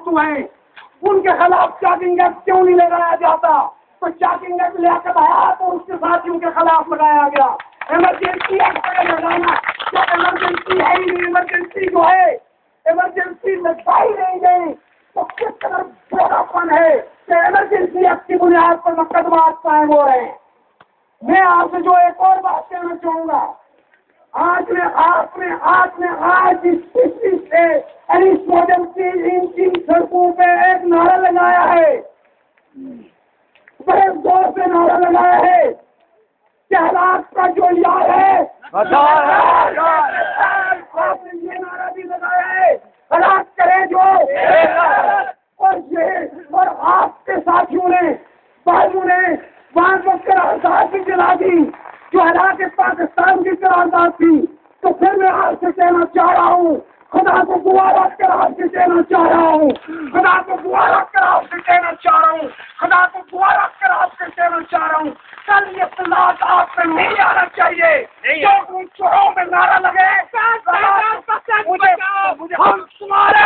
کارکن ہیں ان کے خلاف چیکنگ ایکٹ کیوں نہیں لگایا جاتا؟ تو چیکنگ ایکٹ لیاقت حیات اور اس کے ساتھیوں کے خلاف لگایا گیا. ایمرجنسی ایکٹ کا لگانا جب ایمرجنسی ہے ہی نہیں، ایمرجنسی جو ہے ایمرجنسی لگائی نہیں گئی تو کس قدر برا پن ہے کہ ایمرجنسی ایکٹ کی بنیاد پر مقدمات قائم ہو رہے ہیں. میں آپ سے جو ایک اور بات کہنا چاہوں گا، آج اس کشتی سے اس ماڈل کی ان سڑکوں پہ ایک نعرہ لگایا ہے، بڑے زور سے نعرہ لگایا ہے کہ حالات کا جو یار ہے آپ نے یہ نعرہ بھی لگایا ہے حالات کرے جو، اور آپ کے ساتھیوں نے بازو نے وہاں کو قرارداد بھی دلا دی جو حالات پاکستان کی قرارداد تھی. تو پھر میں آپ سے کہنا چاہ رہا ہوں، خدا کو گوارا کر آپ سے کہنا چاہ رہا ہوں، خدا کو گوارا کر آپ سے کہنا چاہ رہا ہوں، خدا کو گوارا کر آپ سے کہنا چاہ رہا ہوں، کل یہ اطلاعات آپ میں نہیں آنا چاہیے. جو چوراہوں میں نعرہ لگے ہم تمہارے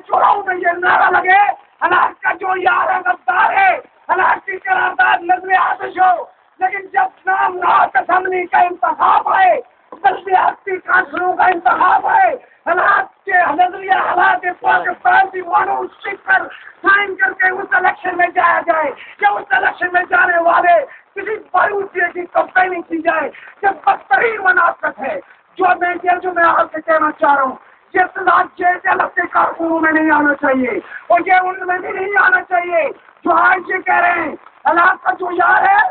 چوراہوں میں یہ نعرہ لگے حالات کا جو یار ہے غدار ہے، حالات کی قرارداد نظر آتش ہو، لیکن جب نام نہاد اسمبلی کا انتخاب آئے، بلدیاتی کونسلوں کا انتخاب آئے، حالات کے نظریہ حالات پاکستان کی قانون سیکھ کر سائن کر کے اس الیکشن میں جایا جائے یا اس الیکشن میں جانے والے کسی باروچی کی کمپیننگ کی جائے، جب بدترین منافقت ہے. جو میں آپ سے کہنا چاہ رہا ہوں، یہ اطلاع جیسے کے کارکنوں میں نہیں آنا چاہیے اور یہ ان میں بھی نہیں آنا چاہیے جو آج یہ کہہ رہے ہیں حالات کا جو یار ہے.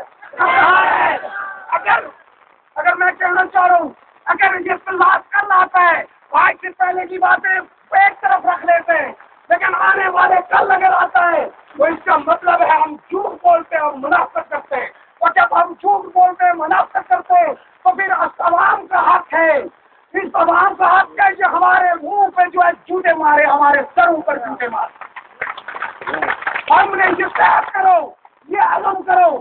اگر میں کہنا چاہ رہا ہوں، اگر یہ اطلاع کر لاتا ہے آج سے پہلے کی باتیں ایک طرف رکھ لیتے ہیں، لیکن آنے والے کل اگر آتا ہے تو اس کا مطلب ہے ہم جھوٹ بولتے ہیں اور منافقت کرتے ہیں، اور جب ہم جھوٹ بولتے ہیں منافقت کرتے ہیں تو پھر عوام کا حق ہے، اس عوام کا حق ہے جو ہمارے منہ پہ جو ہے جوتے مارے، ہمارے سروں پر جوتے مارے. ہم نے یہ طے کرو، یہ عزم کرو،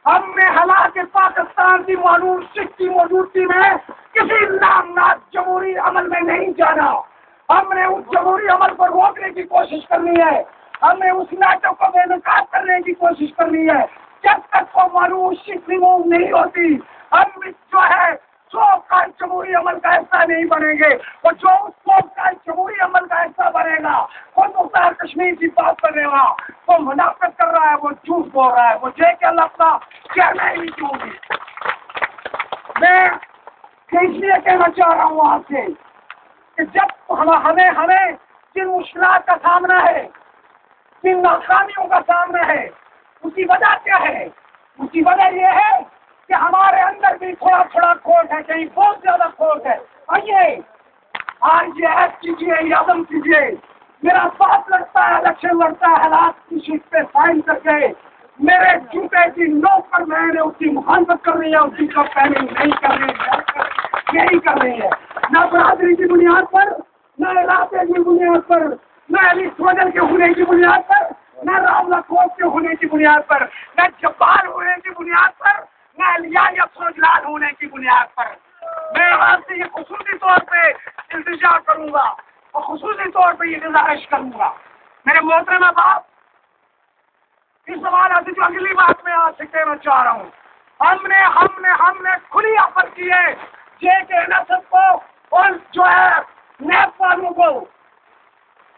ہم نے حالات پاکستان کی قانون سکھ کی موجودگی میں کسی نامناد جمہوری عمل میں نہیں جانا. ہم نے اس جمہوری عمل کو روکنے کی کوشش کرنی ہے، ہم نے اس ناٹک کو بے نقاب کرنے کی کوشش کرنی ہے. جب تک وہ قانون سکھ ریموو نہیں ہوتی ہم جو ہے سوپ کا جمہوری عمل کا حصہ نہیں بنیں گے، اور جو اس سوپ کا جمہوری عمل کا حصہ بنے گا وہ مختار کشمیر کی بات کرے گا، وہ منافقت کر رہا ہے، وہ جھوٹ بول رہا ہے، وہ جے کے اللہ اپنا کہنا ہی نہیں چاہوں گی. میں اس لیے کہنا چاہ رہا ہوں آپ سے کہ جب ہمیں جن مشکلات کا سامنا ہے، جن ناکامیوں کا سامنا ہے، اس کی وجہ کیا ہے؟ اس کی وجہ یہ ہے کہ ہمارے اندر بھی تھوڑا تھوڑا کھوٹ ہے، کہیں بہت زیادہ کھوٹ ہے. آئیے آج یہ عہد کیجیے، یہ عزم کیجیے، میرا ساتھ لڑتا ہے، الیکشن لڑتا ہے، حالات کی شیٹ پہ سائن کر کے میرے جوتے کی نوک پر میں نے اس کی مخالفت کر رہی ہے، اس کی کمپیننگ نہیں کر رہی ہے، یہی کر رہی ہے. نہ برادری کی بنیاد پر، نہ علاقے کی بنیاد پر، نہ علی سوجل کے ہونے کی بنیاد پر، نہ رام لکھوٹ کے ہونے کی بنیاد پر، نہ جبار ہونے کی بنیاد پر، نہ علیہ یا فوجلال ہونے کی بنیاد پر. میں آپ سے یہ خصوصی طور پہ التجا کروں گا اور خصوصی طور پہ یہ گزارش کروں گا. میرے محترم باپ، اس سوال سے جو اگلی بات میں آپ سے کہنا چاہ رہا ہوں، ہم نے کھلی آفر کی ہے جے کے نصب کو اور جو ہے نیب والوں کو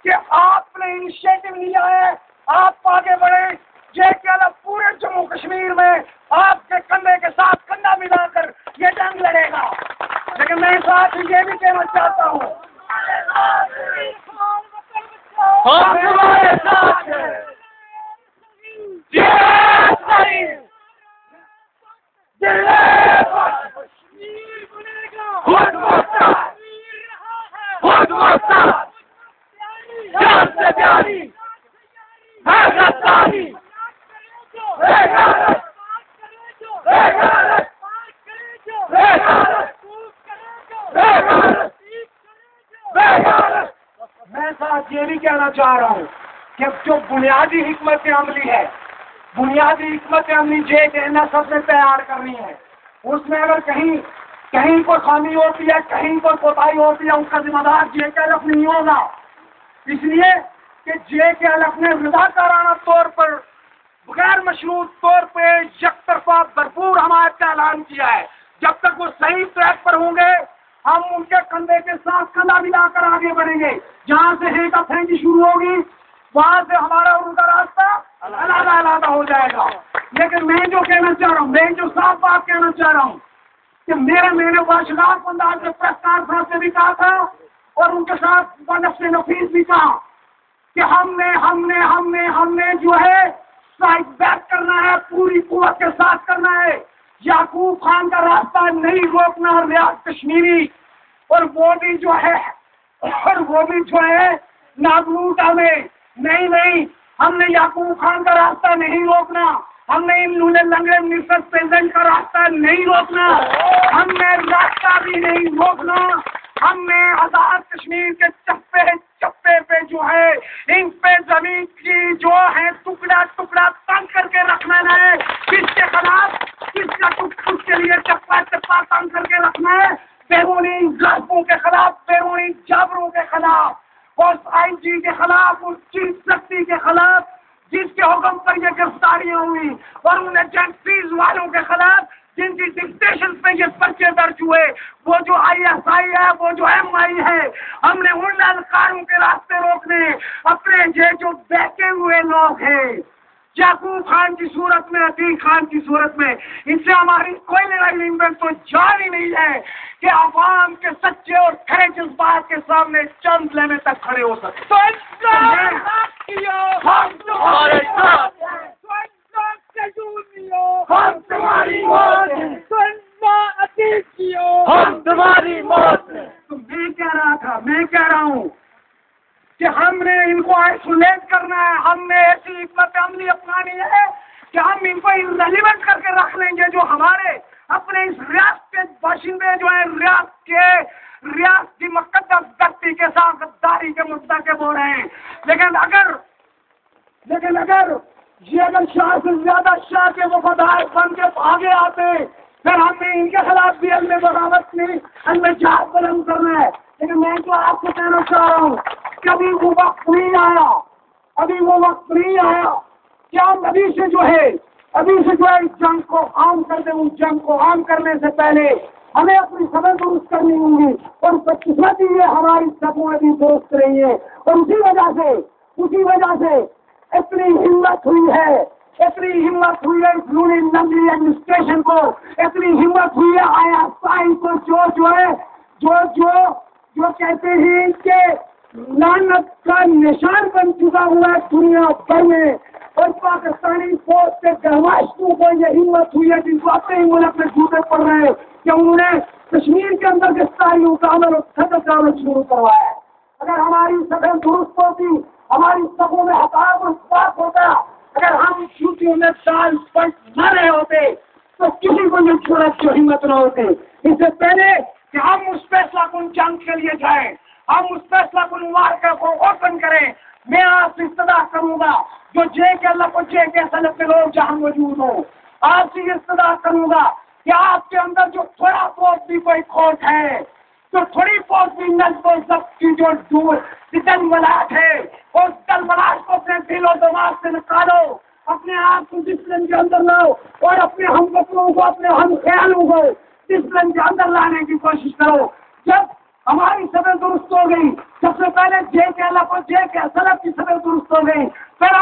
کہ آپ نے انیشیٹو لیا ہے، آپ آگے بڑھیں، جے کے الگ پورے جموں کشمیر میں آپ کے کندھے کے ساتھ کندھا ملا کر یہ جنگ لڑے گا. لیکن میں ساتھ یہ بھی کہنا چاہتا ہوں یہ بھی کہنا چاہ رہا ہوں کہ جو بنیادی حکمت عملی ہے، بنیادی حکمت عملی جے کے نصب میں تیار کرنی ہے، اس میں اگر کہیں کہیں کوئی خامی ہوتی ہے، کہیں کوئی کوتاہی ہوتی ہے، اس کا ذمہ دار جے کے ایل ایف نہیں ہوگا، اس لیے کہ جے کے ایل ایف نے رضاکارانہ طور پر غیر مشروط طور پہ یک طرفہ بھرپور حمایت کا اعلان کیا ہے۔ جب تک وہ صحیح ٹریک پر ہوں گے ہم ان کے کندھے کے ساتھ کندھا ملا کر آگے بڑھیں گے۔ جہاں سے ہیکا پھینکی شروع ہوگی وہاں سے ہمارا اور ان کا راستہ علیحدہ ہو جائے گا۔ لیکن میں جو کہنا چاہ رہا ہوں، میں جو صاف بات کہنا چاہ رہا ہوں کہ میں نے باشگاف انداز میں پریس کانفرنس میں بھی کہا تھا اور ان کے ساتھ نفس نفیس بھی کہا کہ ہم نے جو ہے سائڈ بیک کرنا ہے، پوری قوت کے ساتھ کرنا ہے۔ یعقوب خان کا راستہ نہیں روکنا، ریاض کشمیری اور وہ بھی جو ہے ناگلوٹا میں نہیں، ہم نے یعقوب خان کا راستہ نہیں روکنا، ہم نے ان لولے لنگڑے منسٹر پریزیڈنٹ کا راستہ نہیں روکنا، ہم نے راستہ بھی نہیں روکنا، ہم نے آزاد کشمیر کے چپے پہ جو ہے ان پہ زمین کی جو ہے ٹکڑا تنگ کر کے رکھنا ہے۔ کس کے خلاف، کس کا کچھ کے لیے چپا تنگ کر کے رکھنا ہے؟ بیرونی غصبوں کے خلاف، بیرونی جابروں کے خلاف، اور آئی جی کے خلاف، اس چیف سیکرٹری کے خلاف جس کے حکم پر یہ گرفتاریاں ہوئی، اور ان ایجنسیز والوں کے خلاف جن کی ڈکٹیشن پہ یہ پرچے درج ہوئے، وہ جو آئی ایس آئی ہے، وہ جو ایم آئی ہے۔ ہم نے ان اہلکاروں کے راستے روکنے اپنے یہ جو بیٹھے ہوئے لوگ ہیں یعقوب خان کی صورت میں، عتیق خان کی صورت میں، ان سے ہماری کوئی لڑائی نہیں، میں تو جان ہی نہیں ہے کہ عوام کے سچے اور کھڑے جذبات کے سامنے چند لمحے تک کھڑے ہو سکتے۔ ہم تمہاری موت میں۔ تو میں کہہ رہا ہوں کہ ہم نے ان کو آئسولیٹ کرنا ہے، ہم نے ایسی حکمت عملی اپنانی ہے کہ ہم ان کو ریلیونٹ کر کے رکھ لیں گے جو ہمارے اپنے اس ریاست کے باشندے جو ہیں، ریاست کی مقدس دھرتی کے ساتھ غداری کے مرتکب ہو رہے ہیں۔ لیکن اگر شاہ سے زیادہ شاہ کے وفادار بن کے آگے آتے پھر ہم نے ان کے خلاف بھی علم بغاوت نہیں، علم جہاد بلند کرنا ہے۔ لیکن میں تو آپ کو کہنا چاہ رہا ہوں کہ ابھی وہ وقت نہیں آیا کہ ہم ابھی سے جو ہے اس جنگ کو عام کر دیں۔ اس جنگ کو عام کرنے سے پہلے ہمیں اپنی سبیں درست کرنی ہوں گی، اور بدقسمتی یہ ہماری سبیں ابھی درست رہی ہے، اور اسی وجہ سے اتنی ہمت ہوئی ہے اس لونی لنگڑی ایڈمنسٹریشن کو، اتنی ہمت ہوئی ہے آئی ایس آئی کو جو کہتے ہیں کہ لعنت کا نشان بن چکا ہوا ہے دنیا بھر میں، اور پاکستانی فوج کے گہواشتوں کو یہ ہمت ہوئی ہے جن کو اپنے ہی ملک میں جوتے پڑ رہے ہیں کہ انہوں نے کشمیر کے اندر گرفتاریوں کا عمل اور خطر کا عمل شروع کروایا ہے۔ اگر ہماری سطح درست ہوتی، ہماری سبوں میں حقائق اور بات ہوتا، اگر ہم چوٹیوں میں دال پلٹ نہ رہے ہوتے تو کسی کو یہ چھوڑت کی ہمت نہ ہوتی۔ اس سے پہلے کہ ہم اس فیصلہ کن جنگ کے لیے جائیں، ہم اس فیصلہ کن مارکا کو اوپن کریں، میں آپ سے استدعا کروں گا جو جے کے اللہ کو جے کے سلف کے لوگ جہاں موجود ہوں، آپ سے یہ استدعا کروں گا کہ آپ کے اندر جو تھوڑا بہت بھی کوئی کھوٹ ہے، تو تھوڑی بہت بھی نظم و ضبط کی جو دلملاٹ ہے، اس دلملاٹ کو اپنے دل و دماغ سے نکالو، اپنے آپ کو ڈسپلن کے اندر لاؤ، اور اپنے ہم وطنوں کو، اپنے ہم خیالوں کو ڈسپلن کے اندر لانے کی کوشش کرو۔ جب ہماری سطح درست ہو گئی، سب سے پہلے جے کے اللہ کو جے کے سلف کی سطح درست ہو گئی، پھر